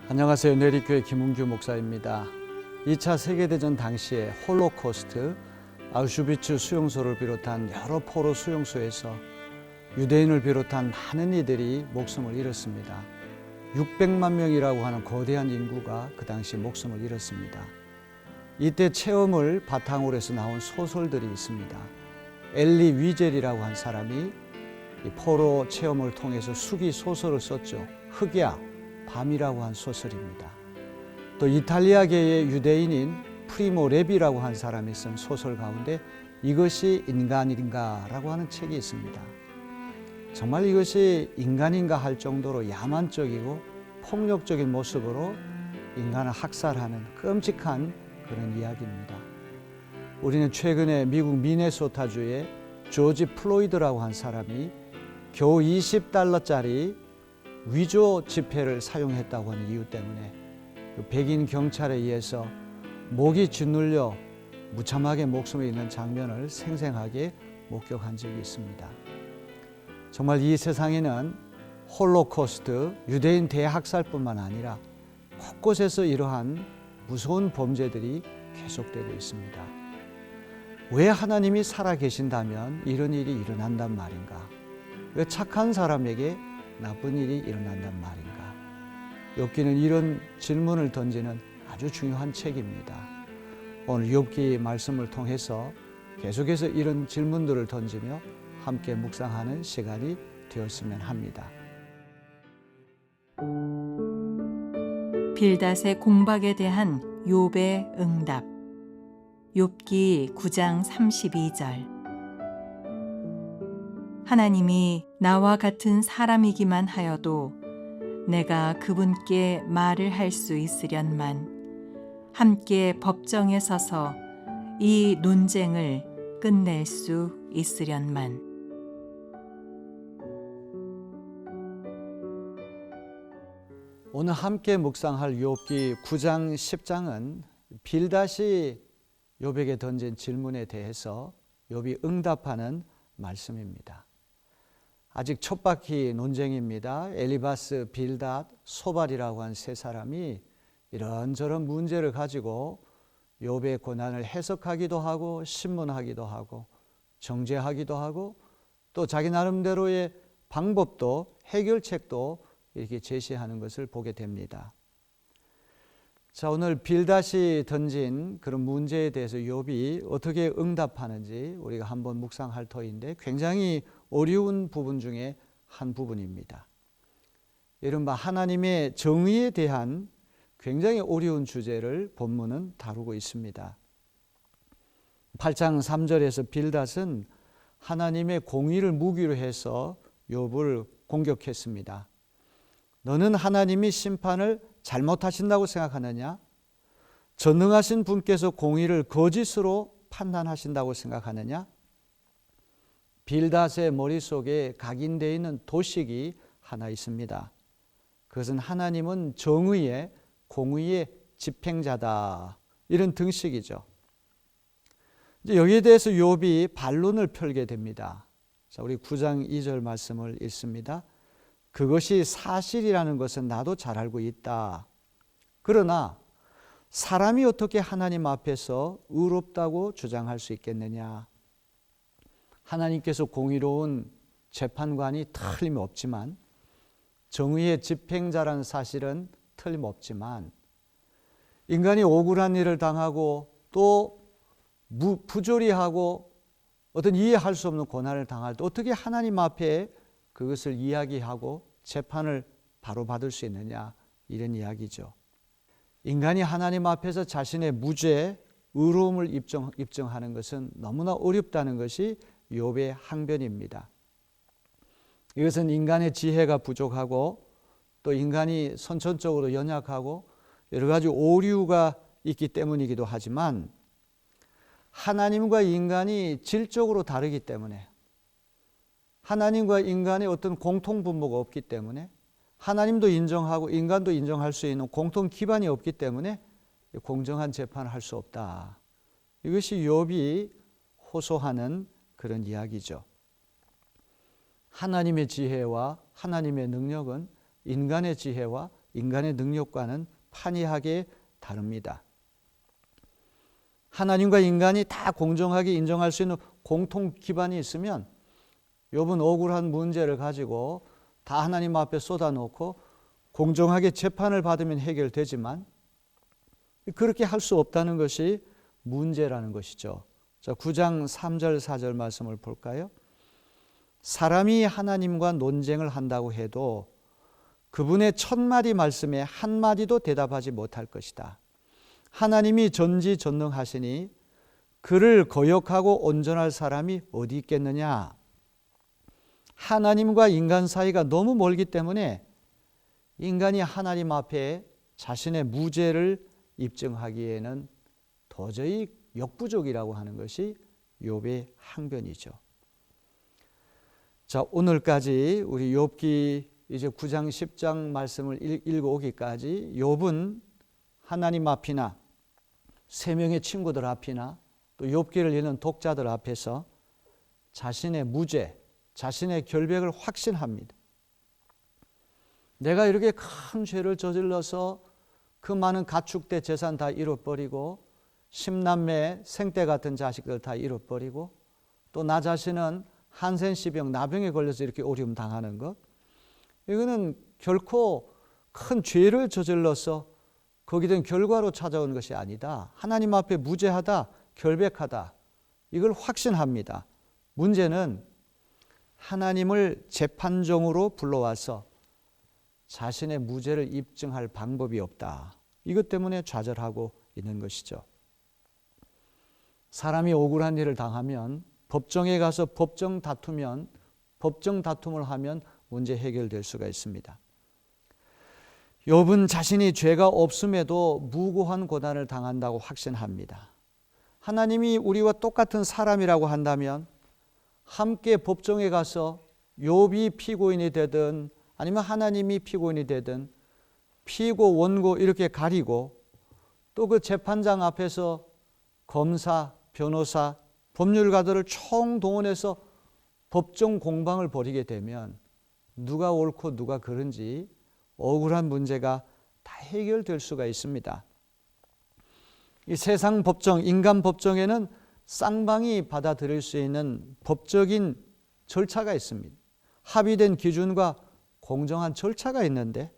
안녕하세요. 내리교회 김은규 목사입니다. 2차 세계대전 당시에 홀로코스트, 아우슈비츠 수용소를 비롯한 여러 포로 수용소에서 유대인을 비롯한 많은 이들이 목숨을 잃었습니다. 600만 명이라고 하는 거대한 인구가 그 당시 목숨을 잃었습니다. 이때 체험을 바탕으로 해서 나온 소설들이 있습니다. 엘리 위젤이라고 한 사람이 이 포로 체험을 통해서 수기 소설을 썼죠. 흑야, 밤이라고 한 소설입니다. 또 이탈리아계의 유대인인 프리모 레비라고 한 사람이 쓴 소설 가운데 이것이 인간인가라고 하는 책이 있습니다. 정말 이것이 인간인가 할 정도로 야만적이고 폭력적인 모습으로 인간을 학살하는 끔찍한 그런 이야기입니다. 우리는 최근에 미국 미네소타주의 조지 플로이드라고 한 사람이 겨우 $20짜리 위조 지폐를 사용했다고 하는 이유 때문에 그 백인 경찰에 의해서 목이 짓눌려 무참하게 목숨을 잃는 장면을 생생하게 목격한 적이 있습니다. 정말 이 세상에는 홀로코스트, 유대인 대학살뿐만 아니라 곳곳에서 이러한 무서운 범죄들이 계속되고 있습니다. 왜 하나님이 살아계신다면 이런 일이 일어난단 말인가? 왜 착한 사람에게 나쁜 일이 일어난단 말인가? 욥기는 이런 질문을 던지는 아주 중요한 책입니다. 오늘 욥기 말씀을 통해서 계속해서 이런 질문들을 던지며 함께 묵상하는 시간이 되었으면 합니다. 빌닷의 공박에 대한 욥의 응답. 욥기 9장 32절. 하나님이 나와 같은 사람이기만 하여도 내가 그분께 말을 할 수 있으련만 함께 법정에 서서 이 논쟁을 끝낼 수 있으련만. 오늘 함께 묵상할 욥기 9장 10장은 빌닷이 욥에게 던진 질문에 대해서 욥이 응답하는 말씀입니다. 아직 첫 바퀴 논쟁입니다. 엘리바스, 빌닷, 소발이라고 한 세 사람이 이런저런 문제를 가지고 욥의 고난을 해석하기도 하고 신문하기도 하고 정죄하기도 하고 또 자기 나름대로의 방법도 해결책도 이렇게 제시하는 것을 보게 됩니다. 자, 오늘 빌닷이 던진 그런 문제에 대해서 욥이 어떻게 응답하는지 우리가 한번 묵상할 터인데 굉장히 어려운 부분 중에 한 부분입니다. 이른바 하나님의 정의에 대한 굉장히 어려운 주제를 본문은 다루고 있습니다. 8장 3절에서 빌닷은 하나님의 공의를 무기로 해서 욥을 공격했습니다. 너는 하나님이 심판을 잘못하신다고 생각하느냐? 전능하신 분께서 공의를 거짓으로 판단하신다고 생각하느냐? 빌닷의 머릿속에 각인되어 있는 도식이 하나 있습니다. 그것은 하나님은 정의의 공의의 집행자다. 이런 등식이죠. 이제 여기에 대해서 욥이 반론을 펼게 됩니다. 자, 우리 9장 2절 말씀을 읽습니다. 그것이 사실이라는 것은 나도 잘 알고 있다. 그러나 사람이 어떻게 하나님 앞에서 의롭다고 주장할 수 있겠느냐? 하나님께서 공의로운 재판관이 틀림없지만 정의의 집행자라는 사실은 틀림없지만 인간이 억울한 일을 당하고 또 부조리하고 어떤 이해할 수 없는 고난을 당할 때 어떻게 하나님 앞에 그것을 이야기하고 재판을 바로 받을 수 있느냐, 이런 이야기죠. 인간이 하나님 앞에서 자신의 무죄, 의로움을 입증하는 것은 너무나 어렵다는 것이 욥의 항변입니다. 이것은 인간의 지혜가 부족하고 또 인간이 선천적으로 연약하고 여러 가지 오류가 있기 때문이기도 하지만 하나님과 인간이 질적으로 다르기 때문에 하나님과 인간의 어떤 공통 분모가 없기 때문에 하나님도 인정하고 인간도 인정할 수 있는 공통 기반이 없기 때문에 공정한 재판을 할 수 없다. 이것이 욥이 호소하는 그런 이야기죠. 하나님의 지혜와 하나님의 능력은 인간의 지혜와 인간의 능력과는 판이하게 다릅니다. 하나님과 인간이 다 공정하게 인정할 수 있는 공통 기반이 있으면 욥은 억울한 문제를 가지고 다 하나님 앞에 쏟아놓고 공정하게 재판을 받으면 해결되지만 그렇게 할 수 없다는 것이 문제라는 것이죠. 자, 9장 3절 4절 말씀을 볼까요? 사람이 하나님과 논쟁을 한다고 해도 그분의 천마디 말씀에 한마디도 대답하지 못할 것이다. 하나님이 전지전능하시니 그를 거역하고 온전할 사람이 어디 있겠느냐. 하나님과 인간 사이가 너무 멀기 때문에 인간이 하나님 앞에 자신의 무죄를 입증하기에는 도저히 역부족이라고 하는 것이 욥의 항변이죠. 자, 오늘까지 우리 욥기 이제 9장 10장 말씀을 읽어오기까지 욥은 하나님 앞이나 세 명의 친구들 앞이나 또 욥기를 읽는 독자들 앞에서 자신의 무죄, 자신의 결백을 확신합니다. 내가 이렇게 큰 죄를 저질러서 그 많은 가축대 재산 다 잃어버리고 10남매 생떼 같은 자식들 다 잃어버리고 또 나 자신은 한센시병 나병에 걸려서 이렇게 어려움 당하는 것, 이거는 결코 큰 죄를 저질러서 거기에 대한 결과로 찾아온 것이 아니다. 하나님 앞에 무죄하다, 결백하다, 이걸 확신합니다. 문제는 하나님을 재판정으로 불러와서 자신의 무죄를 입증할 방법이 없다. 이것 때문에 좌절하고 있는 것이죠. 사람이 억울한 일을 당하면 법정에 가서 법정 다툼을 하면 문제 해결될 수가 있습니다. 욥은 자신이 죄가 없음에도 무고한 고난을 당한다고 확신합니다. 하나님이 우리와 똑같은 사람이라고 한다면 함께 법정에 가서 욥이 피고인이 되든 아니면 하나님이 피고인이 되든 피고 원고 이렇게 가리고 또 그 재판장 앞에서 검사, 변호사, 법률가들을 총동원해서 법정 공방을 벌이게 되면 누가 옳고 누가 그른지 억울한 문제가 다 해결될 수가 있습니다. 이 세상 법정, 인간 법정에는 쌍방이 받아들일 수 있는 법적인 절차가 있습니다. 합의된 기준과 공정한 절차가 있는데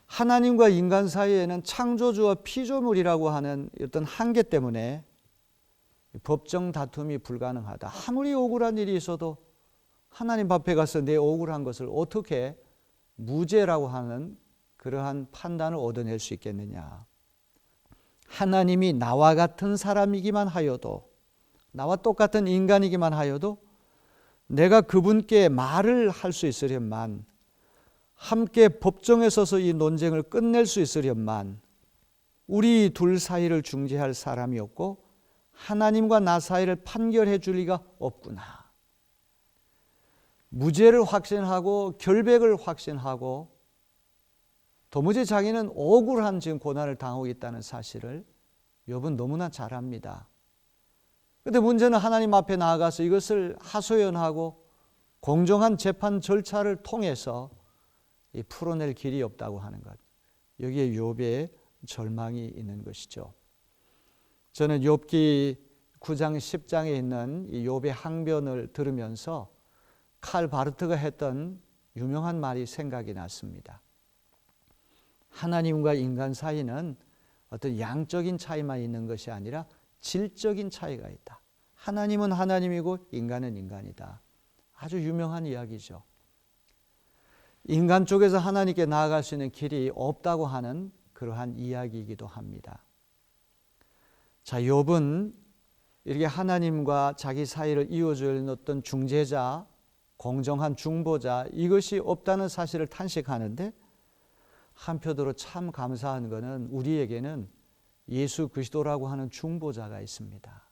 하나님과 인간 사이에는 창조주와 피조물이라고 하는 어떤 한계 때문에 법정 다툼이 불가능하다. 아무리 억울한 일이 있어도 하나님 앞에 가서 내 억울한 것을 어떻게 무죄라고 하는 그러한 판단을 얻어낼 수 있겠느냐. 하나님이 나와 같은 사람이기만 하여도, 나와 똑같은 인간이기만 하여도 내가 그분께 말을 할 수 있으련만, 함께 법정에 서서 이 논쟁을 끝낼 수 있으련만 우리 둘 사이를 중재할 사람이 없고 하나님과 나 사이를 판결해 줄 리가 없구나. 무죄를 확신하고 결백을 확신하고 도무지 자기는 억울한 지금 고난을 당하고 있다는 사실을 욥은 너무나 잘 압니다. 그런데 문제는 하나님 앞에 나아가서 이것을 하소연하고 공정한 재판 절차를 통해서 풀어낼 길이 없다고 하는 것. 여기에 욥의 절망이 있는 것이죠. 저는 욥기 9장 10장에 있는 이 욥의 항변을 들으면서 칼 바르트가 했던 유명한 말이 생각이 났습니다. 하나님과 인간 사이는 어떤 양적인 차이만 있는 것이 아니라 질적인 차이가 있다. 하나님은 하나님이고 인간은 인간이다. 아주 유명한 이야기죠. 인간 쪽에서 하나님께 나아갈 수 있는 길이 없다고 하는 그러한 이야기이기도 합니다. 자, 욥은 이렇게 하나님과 자기 사이를 이어줄 어떤 중재자, 공정한 중보자, 이것이 없다는 사실을 탄식하는데 한편으로 참 감사한 것은 우리에게는 예수 그리스도라고 하는 중보자가 있습니다.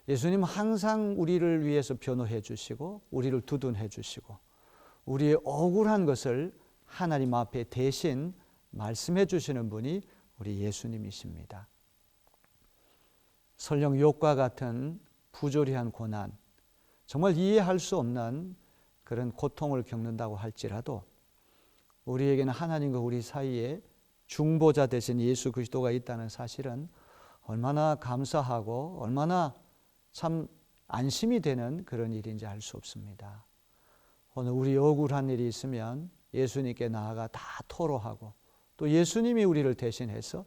예수님 항상 우리를 위해서 변호해 주시고 우리를 두둔해 주시고 우리의 억울한 것을 하나님 앞에 대신 말씀해 주시는 분이 우리 예수님이십니다. 설령 욥과 같은 부조리한 고난, 정말 이해할 수 없는 그런 고통을 겪는다고 할지라도 우리에게는 하나님과 우리 사이에 중보자 대신 예수 그리스도가 있다는 사실은 얼마나 감사하고 얼마나 참 안심이 되는 그런 일인지 알 수 없습니다. 오늘 우리 억울한 일이 있으면 예수님께 나아가 다 토로하고 또 예수님이 우리를 대신해서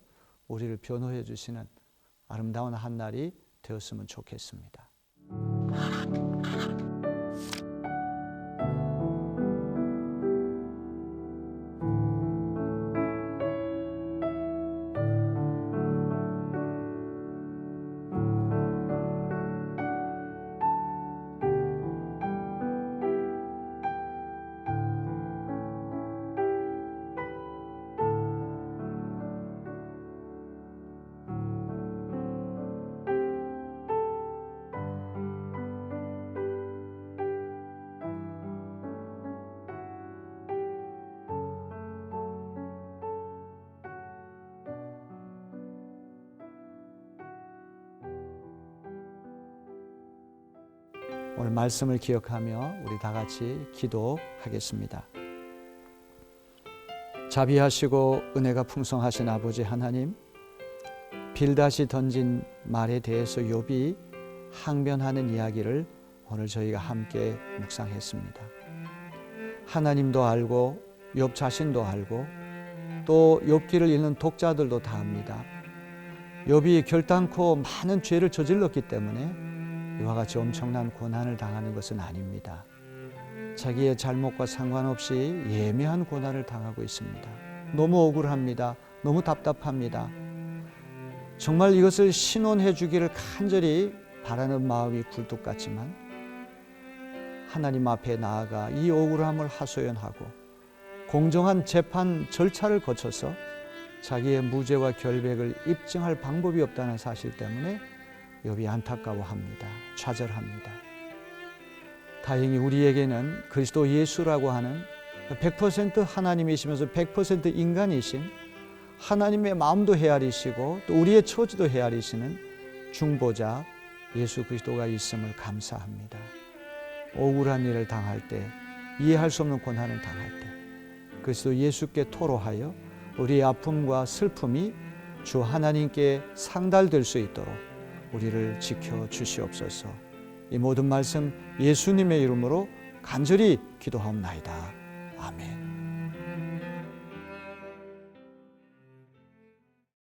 우리를 변호해 주시는 아름다운 한 날이 되었으면 좋겠습니다. 오늘 말씀을 기억하며 우리 다 같이 기도하겠습니다. 자비하시고 은혜가 풍성하신 아버지 하나님, 빌닷이 던진 말에 대해서 욥이 항변하는 이야기를 오늘 저희가 함께 묵상했습니다. 하나님도 알고 욥 자신도 알고 또 욥기를 읽는 독자들도 다 압니다. 욥이 결단코 많은 죄를 저질렀기 때문에 이와 같이 엄청난 고난을 당하는 것은 아닙니다. 자기의 잘못과 상관없이 예매한 고난을 당하고 있습니다. 너무 억울합니다. 너무 답답합니다. 정말 이것을 신원해 주기를 간절히 바라는 마음이 굴뚝 같지만 하나님 앞에 나아가 이 억울함을 하소연하고 공정한 재판 절차를 거쳐서 자기의 무죄와 결백을 입증할 방법이 없다는 사실 때문에 욥이 안타까워합니다. 좌절합니다. 다행히 우리에게는 그리스도 예수라고 하는 100% 하나님이시면서 100% 인간이신 하나님의 마음도 헤아리시고 또 우리의 처지도 헤아리시는 중보자 예수 그리스도가 있음을 감사합니다. 억울한 일을 당할 때, 이해할 수 없는 고난을 당할 때 그리스도 예수께 토로하여 우리의 아픔과 슬픔이 주 하나님께 상달될 수 있도록 우리를 지켜 주시옵소서. 이 모든 말씀 예수님의 이름으로 간절히 기도하옵나이다. 아멘.